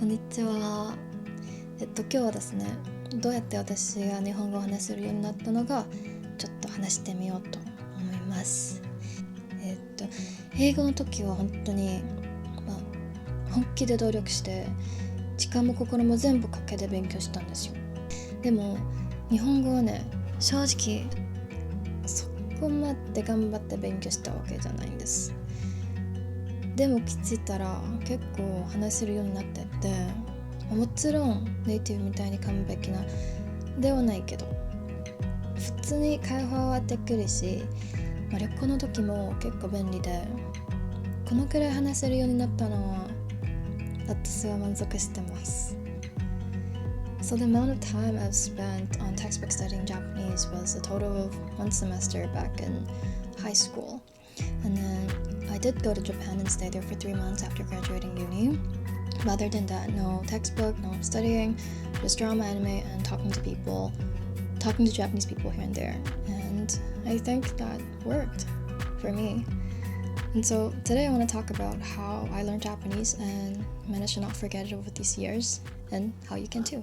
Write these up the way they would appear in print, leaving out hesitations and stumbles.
こんにちは。今日はですね、どうやって私が日本語を話せるようになったのかちょっと話してみようと思います。英語の時は本当に、本気で努力して時間も心も全部かけて勉強したんですよ。でも日本語はね、正直そこまで頑張って勉強したわけじゃないんです。でも気づいたら結構話せるようになってて、もちろんネイティブみたいに完璧なではないけど、普通に会話はできるし、旅行の時も結構便利で、このくらい話せるようになったのは私は満足してます。So the amount of time I've spent on textbook studying Japanese was a total of 1 semester back in high school. And then I did go to Japan and stay there for 3 months after graduating uni. But other than that, no textbook, no studying, just drama, anime, and talking to Japanese people here and there. And I think that worked for me. And so today I want to talk about how I learned Japanese and managed to not forget it over these years, and how you can too.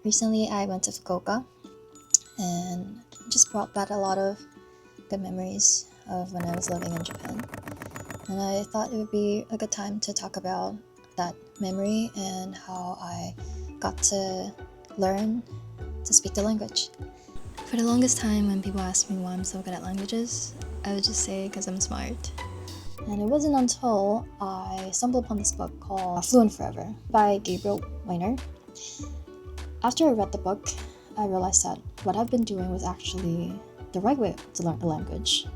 Recently I went to Fukuoka and just brought back a lot of good memories of when I was living in Japan. And I thought it would be a good time to talk about that memory and how I got to learn to speak the language. For the longest time, when people ask me why I'm so good at languages, I would just say because I'm smart. And it wasn't until I stumbled upon this book called Fluent Forever by Gabriel Weiner. After I read the book, I realized that what I've been doing was actually the right way to learn a language.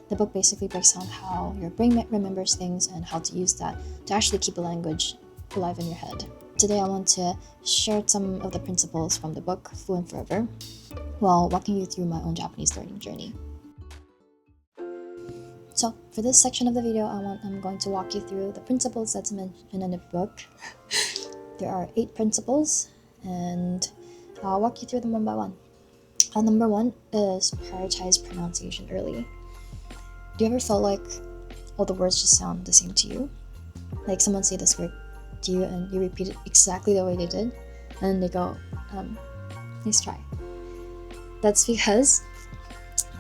The book basically breaks down how your brain remembers things and how to use that to actually keep a language alive in your head. Today I want to share some of the principles from the book Fluent Forever while walking you through my own Japanese learning journey. So for this section of the video, I'm going to walk you through the principles that's mentioned in the book. There are 8 principles, and I'll walk you through them one by one. Number 1 is prioritize pronunciation early. Do you ever feel like all the words just sound the same to you? Like someone say this word to you and you repeat it exactly the way they did, and they go, nice try. That's because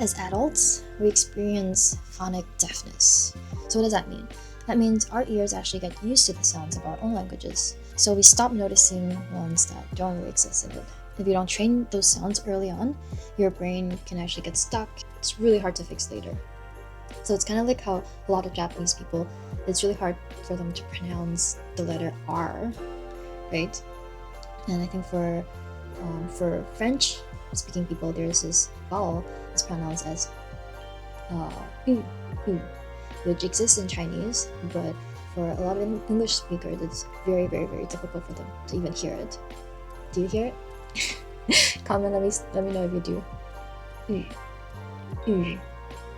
as adults, we experience phonic deafness. So what does that mean? That means our ears actually get used to the sounds of our own languages. So we stop noticing ones that don't really exist in it. If you don't train those sounds early on, your brain can actually get stuck. It's really hard to fix later. So it's kind of like how a lot of Japanese people, it's really hard for them to pronounce the letter R, right? And I think for French speaking people, there's this vowel that's pronounced as u, which exists in Chinese, but for a lot of English speakers, it's very, very, very difficult for them to even hear it. Do you hear it? Comment, let me know if you do.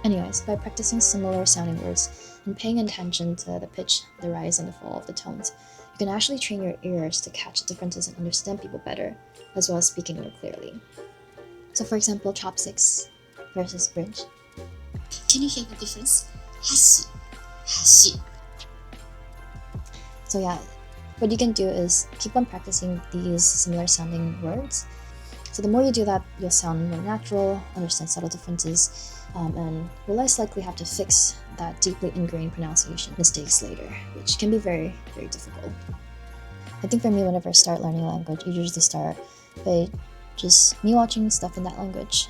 Anyways, by practicing similar sounding words and paying attention to the pitch, the rise and the fall of the tones, you can actually train your ears to catch differences and understand people better, as well as speaking more clearly. So for example, chopsticks versus bridge. Can you hear the difference? Hashi. So yeah, what you can do is keep on practicing these similar sounding words. So the more you do that, you'll sound more natural, understand subtle differences, and will less likely have to fix that deeply ingrained pronunciation mistakes later, which can be very, very difficult. I think for me, whenever I start learning a language, I usually start by just me watching stuff in that language.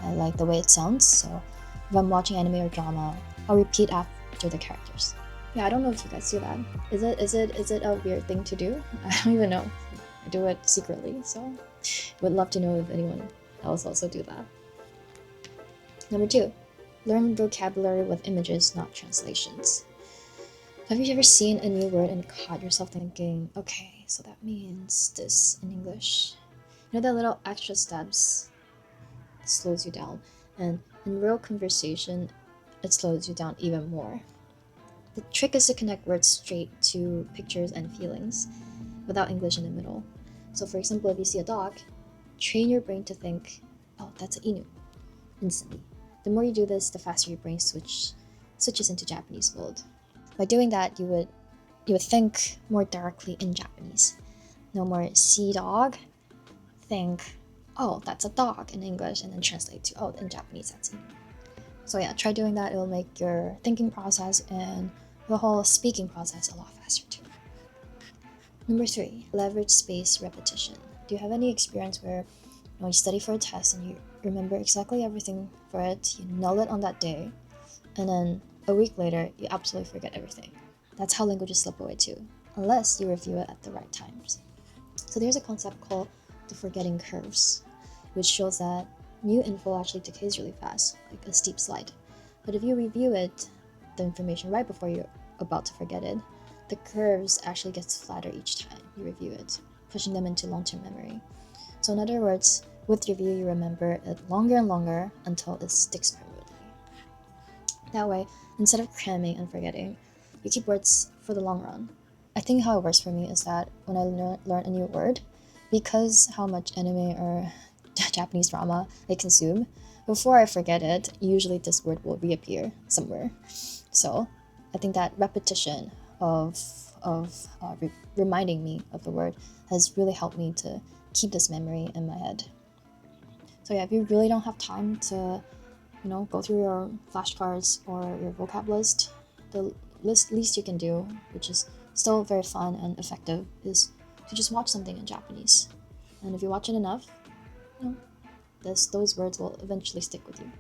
I like the way it sounds, so if I'm watching anime or drama, I'll repeat after the characters. Yeah, I don't know if you guys do that. Is it a weird thing to do? I don't even know. I do it secretly, so would love to know if anyone else also do that. Number 2, learn vocabulary with images, not translations. Have you ever seen a new word and caught yourself thinking, okay, so that means this in English? You know, that little extra steps slows you down, and in real conversation, it slows you down even more. The trick is to connect words straight to pictures and feelings without English in the middle. So, for example, if you see a dog, train your brain to think, oh, that's an inu, instantly. The more you do this, the faster your brain switches into Japanese mode. By doing that, you would think more directly in Japanese. No more see dog, think, oh, that's a dog in English, and then translate to, oh, in Japanese, that's inu. So yeah, try doing that. It will make your thinking process and the whole speaking process a lot faster too. Number 3, leverage spaced repetition. Do you have any experience where you study for a test and you remember exactly everything for it, you nail it on that day, and then a week later, you absolutely forget everything? That's how languages slip away too, unless you review it at the right times. So there's a concept called the forgetting curves, which shows that new info actually decays really fast, like a steep slide. But if you review it, the information right before you're about to forget it, the curves actually gets flatter each time you review it, pushing them into long-term memory. So in other words, with review, you remember it longer and longer until it sticks permanently. That way, instead of cramming and forgetting, you keep words for the long run. I think how it works for me is that when I learn a new word, because how much anime or Japanese drama I consume, before I forget it, usually this word will reappear somewhere. So I think that repetition of reminding me of the word has really helped me to keep this memory in my head. So yeah, if you really don't have time to go through your flashcards or your vocab list, the least you can do, which is still very fun and effective, is to just watch something in Japanese. And if you watch it enough, those words will eventually stick with you.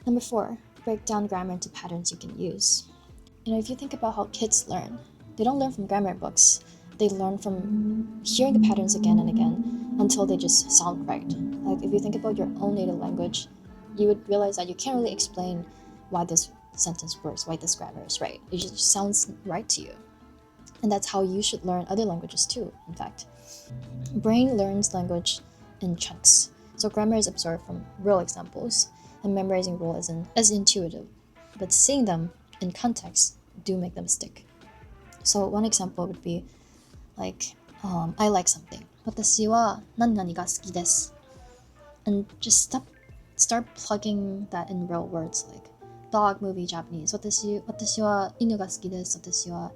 Number 4, break down grammar into patterns you can use. If you think about how kids learn, they don't learn from grammar books. They learn from hearing the patterns again and again until they just sound right. Like if you think about your own native language, you would realize that you can't really explain why this sentence works, why this grammar is right. It just sounds right to you. And that's how you should learn other languages too, in fact. Brain learns language in chunks. So grammar is absorbed from real examples, and memorizing rule isn't as intuitive. But seeing them in context do make them stick. So one example would be like, I like something. 私は何々が好きです. And just start plugging that in real words like dog, movie, Japanese. 私は犬が好きです。私は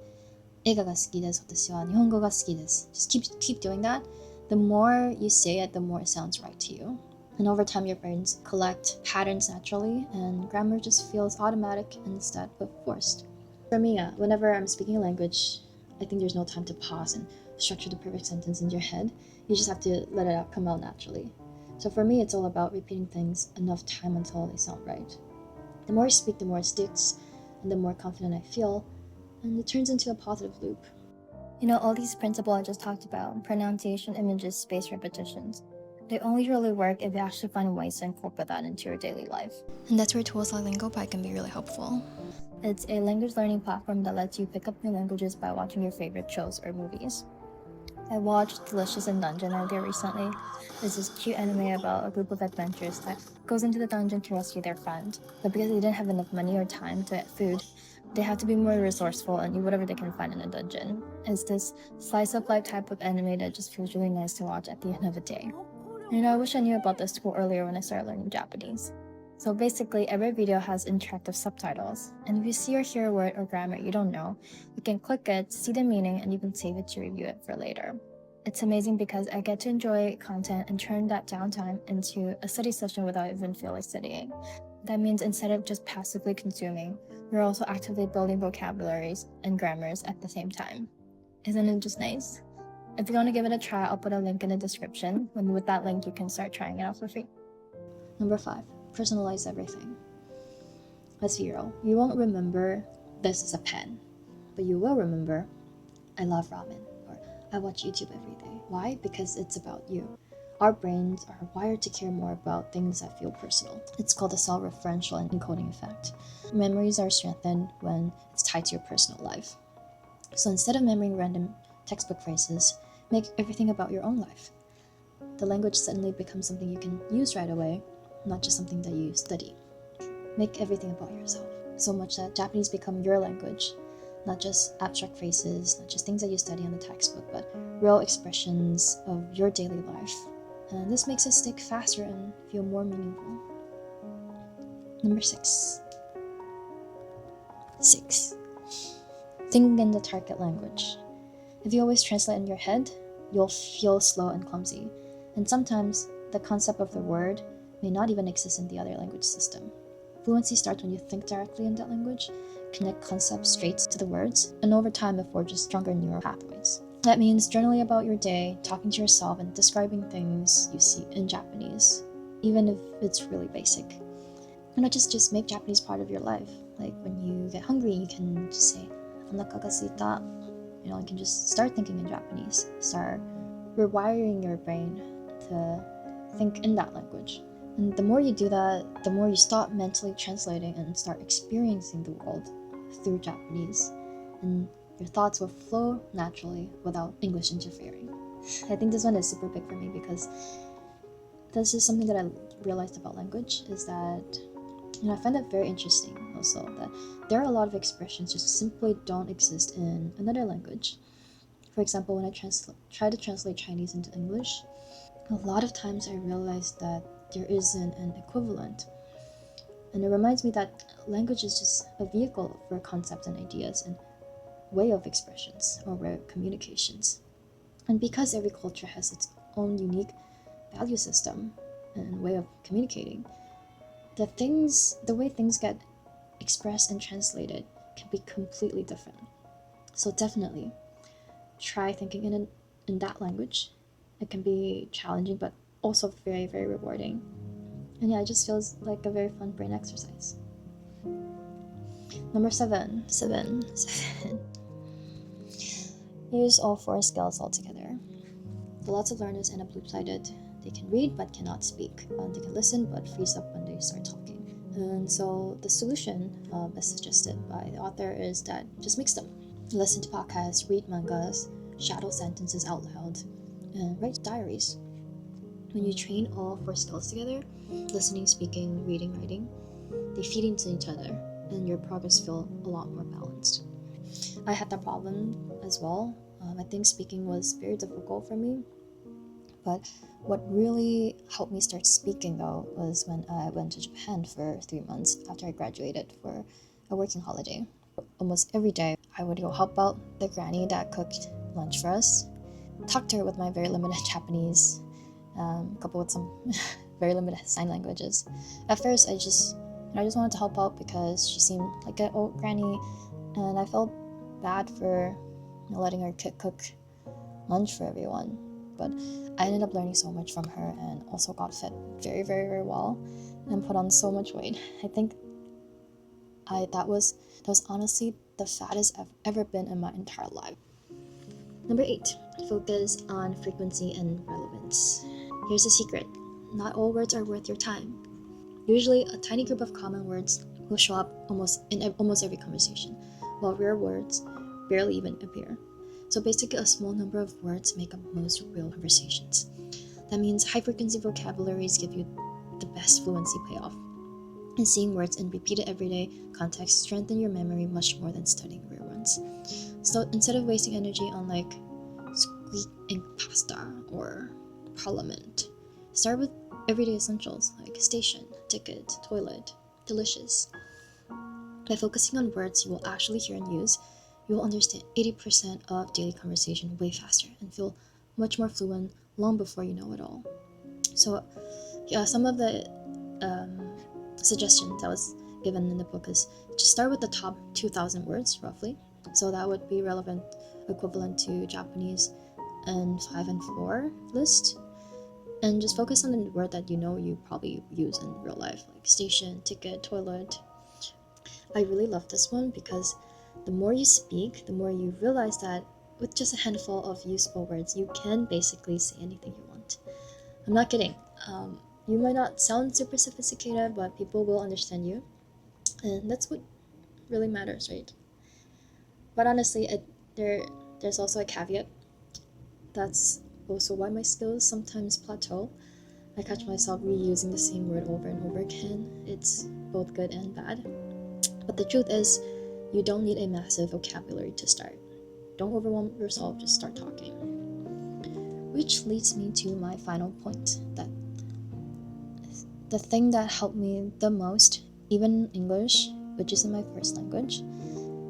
映画が好きです。私は日本語が好きです. Just keep doing that. The more you say it, the more it sounds right to you. And over time, your brains collect patterns naturally, and grammar just feels automatic instead of forced. For me, whenever I'm speaking a language, I think there's no time to pause and structure the perfect sentence in your head. You just have to let it come out naturally. So for me, it's all about repeating things enough time until they sound right. The more I speak, the more it sticks, and the more confident I feel, and it turns into a positive loop. All these principles I just talked about, pronunciation, images, spaced repetitions, they only really work if you actually find ways to incorporate that into your daily life. And that's where tools like LingoPie can be really helpful. It's a language learning platform that lets you pick up new languages by watching your favorite shows or movies. I watched Delicious in Dungeon earlier recently. It's this cute anime about a group of adventurers that goes into the dungeon to rescue their friend. But because they didn't have enough money or time to get food, they have to be more resourceful and eat whatever they can find in a dungeon. It's this slice of life type of anime that just feels really nice to watch at the end of the day. I wish I knew about this tool earlier when I started learning Japanese. So basically, every video has interactive subtitles, and if you see or hear a word or grammar you don't know, you can click it, see the meaning, and you can save it to review it for later. It's amazing because I get to enjoy content and turn that downtime into a study session without even feeling like studying. That means instead of just passively consuming, we're also actively building vocabularies and grammars at the same time. Isn't it just nice? If you want to give it a try, I'll put a link in the description, and with that link you can start trying it out for free. Number 5, personalize everything. Let's be real, you won't remember this is a pen, but you will remember I love ramen or I watch YouTube every day. Why? Because it's about you. Our brains are wired to care more about things that feel personal. It's called the self-referential encoding effect. Memories are strengthened when it's tied to your personal life. So instead of remembering random textbook phrases, make everything about your own life. The language suddenly becomes something you can use right away, not just something that you study. Make everything about yourself, so much that Japanese become your language, not just abstract phrases, not just things that you study in the textbook, but real expressions of your daily life. And this makes it stick faster and feel more meaningful. Number 6. Think in the target language. If you always translate in your head, you'll feel slow and clumsy. And sometimes the concept of the word may not even exist in the other language system. Fluency starts when you think directly in that language, connect concepts straight to the words, and over time it forges stronger neural pathways. That means journaling about your day, talking to yourself, and describing things you see in Japanese, even if it's really basic. And not just make Japanese part of your life. Like when you get hungry, you can just say, "Onaka ga suita." You can just start thinking in Japanese. Start rewiring your brain to think in that language. And the more you do that, the more you stop mentally translating and start experiencing the world through Japanese. And your thoughts will flow naturally without English interfering. I think this one is super big for me because this is something that I realized about language is that I find it very interesting also that there are a lot of expressions just simply don't exist in another language. For example, when I try to translate Chinese into English, a lot of times I realized that there isn't an equivalent. And it reminds me that language is just a vehicle for concepts and ideas and way of expressions or way of communications. And because every culture has its own unique value system and way of communicating, the way things get expressed and translated can be completely different. So definitely try thinking in that language. It can be challenging but also very, very rewarding. And yeah, it just feels like a very fun brain exercise. Number 7. Use all 4 skills altogether. Lots of learners end up loop-sided. They can read but cannot speak. They can listen but freeze up when they start talking. And so the solution, as suggested by the author, is that just mix them. Listen to podcasts, read mangas, shadow sentences out loud, and write diaries. When you train all 4 skills together, listening, speaking, reading, writing, they feed into each other and your progress feel a lot more balanced. I had that problem as well. I think speaking was very difficult for me, but what really helped me start speaking though was when I went to Japan for 3 months after I graduated for a working holiday. Almost every day I would go help out the granny that cooked lunch for us, talk to her with my very limited Japanese, coupled with some very limited sign languages. At first I just wanted to help out because she seemed like an old granny, and I felt bad for letting her cook lunch for everyone. But I ended up learning so much from her and also got fed very, very, very well and put on so much weight. I think that was honestly the fattest I've ever been in my entire life. Number 8, focus on frequency and relevance. Here's a secret. Not all words are worth your time. Usually, a tiny group of common words will show up in almost every conversation, while rare words barely even appear. So basically, a small number of words make up most real conversations. That means high-frequency vocabularies give you the best fluency payoff. And seeing words in repeated everyday context strengthen your memory much more than studying rare ones. So instead of wasting energy on like squeak and pasta or parliament, start with everyday essentials like station, ticket, toilet, delicious. By focusing on words you will actually hear and use, you will understand 80% of daily conversation way faster and feel much more fluent long before you know it all. So yeah, some of the suggestions that was given in the book is just start with the top 2,000 words roughly. So that would be relevant equivalent to Japanese and 5 and 4 list, and just focus on the word that you know you probably use in real life, like station, ticket, toilet. I really love this one because the more you speak, the more you realize that with just a handful of useful words, you can basically say anything you want. I'm not kidding. You might not sound super sophisticated, but people will understand you, and that's what really matters, right? But honestly, there's also a caveat. That's also why my skills sometimes plateau. I catch myself reusing the same word over and over again. It's both good and bad. But the truth is, you don't need a massive vocabulary to start. Don't overwhelm yourself, just start talking. Which leads me to my final point, that the thing that helped me the most, even in English, which isn't my first language,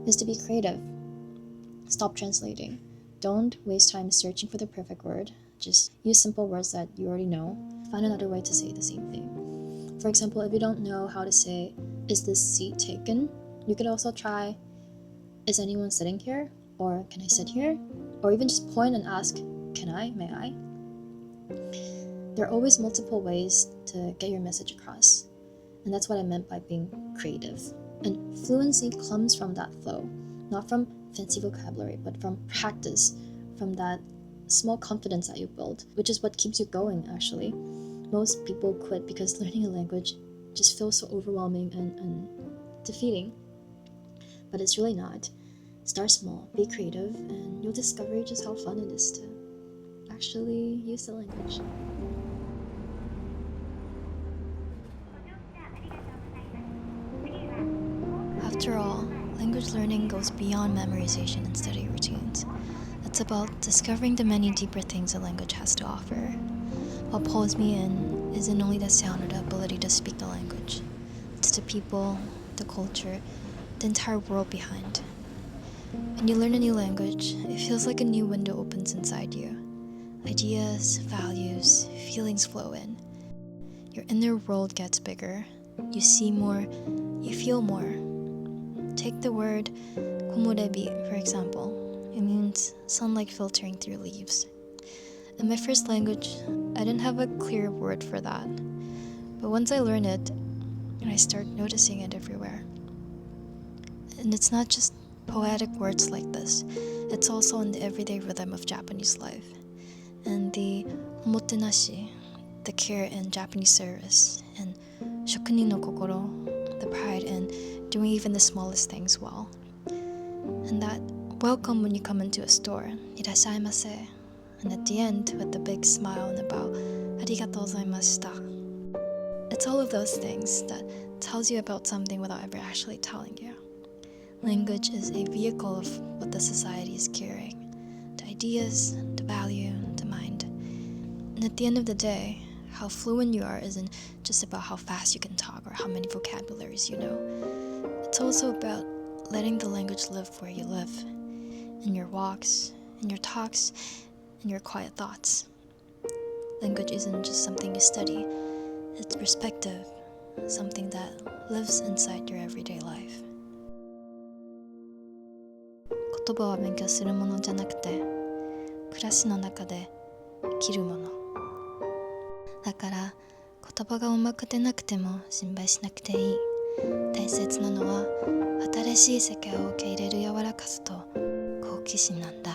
is to be creative. Stop translating. Don't waste time searching for the perfect word. Just use simple words that you already know. Find another way to say the same thing. For example, if you don't know how to say, "Is this seat taken?" you could also try, "Is anyone sitting here?" or "Can I sit here?" or even just point and ask, "Can I? May I?" There are always multiple ways to get your message across. And that's what I meant by being creative. And fluency comes from that flow, not from fancy vocabulary, but from practice, from that small confidence that you build, which is what keeps you going, actually. Most people quit because learning a language just feels so overwhelming and defeating. But it's really not. Start small, be creative, and you'll discover just how fun it is to actually use the language. After all, language learning goes beyond memorization and study routines. It's about discovering the many deeper things a language has to offer. What pulls me in isn't only the sound or the ability to speak the language. It's the people, the culture, the entire world behind. When you learn a new language, it feels like a new window opens inside you. Ideas, values, feelings flow in. Your inner world gets bigger. You see more, you feel more. Take the word komorebi, for example. It means sunlight filtering through leaves. In my first language, I didn't have a clear word for that. But once I learned it, and I start noticing it everywhere. And it's not just poetic words like this. It's also in the everyday rhythm of Japanese life. And the omotenashi, the care in Japanese service, and shokunin no kokoro, the pride in doing even the smallest things well. And that welcome when you come into a store, irashaimase, and at the end with the big smile and a bow, arigatou gozaimashita. It's all of those things that tells you about something without ever actually telling you. Language is a vehicle of what the society is carrying, the ideas, the value, the mind. And at the end of the day, how fluent you are isn't just about how fast you can talk or how many vocabularies you know. It's also about letting the language live where you live, in your walks, in your talks, in your quiet thoughts. Language isn't just something you study, it's perspective, something that lives inside your everyday life. 言葉は勉強するものじゃなくて、暮らしの中で生きるもの。だから言葉がうまく出なくても心配しなくていい。大切なのは新しい世界を受け入れる柔らかさと好奇心なんだ。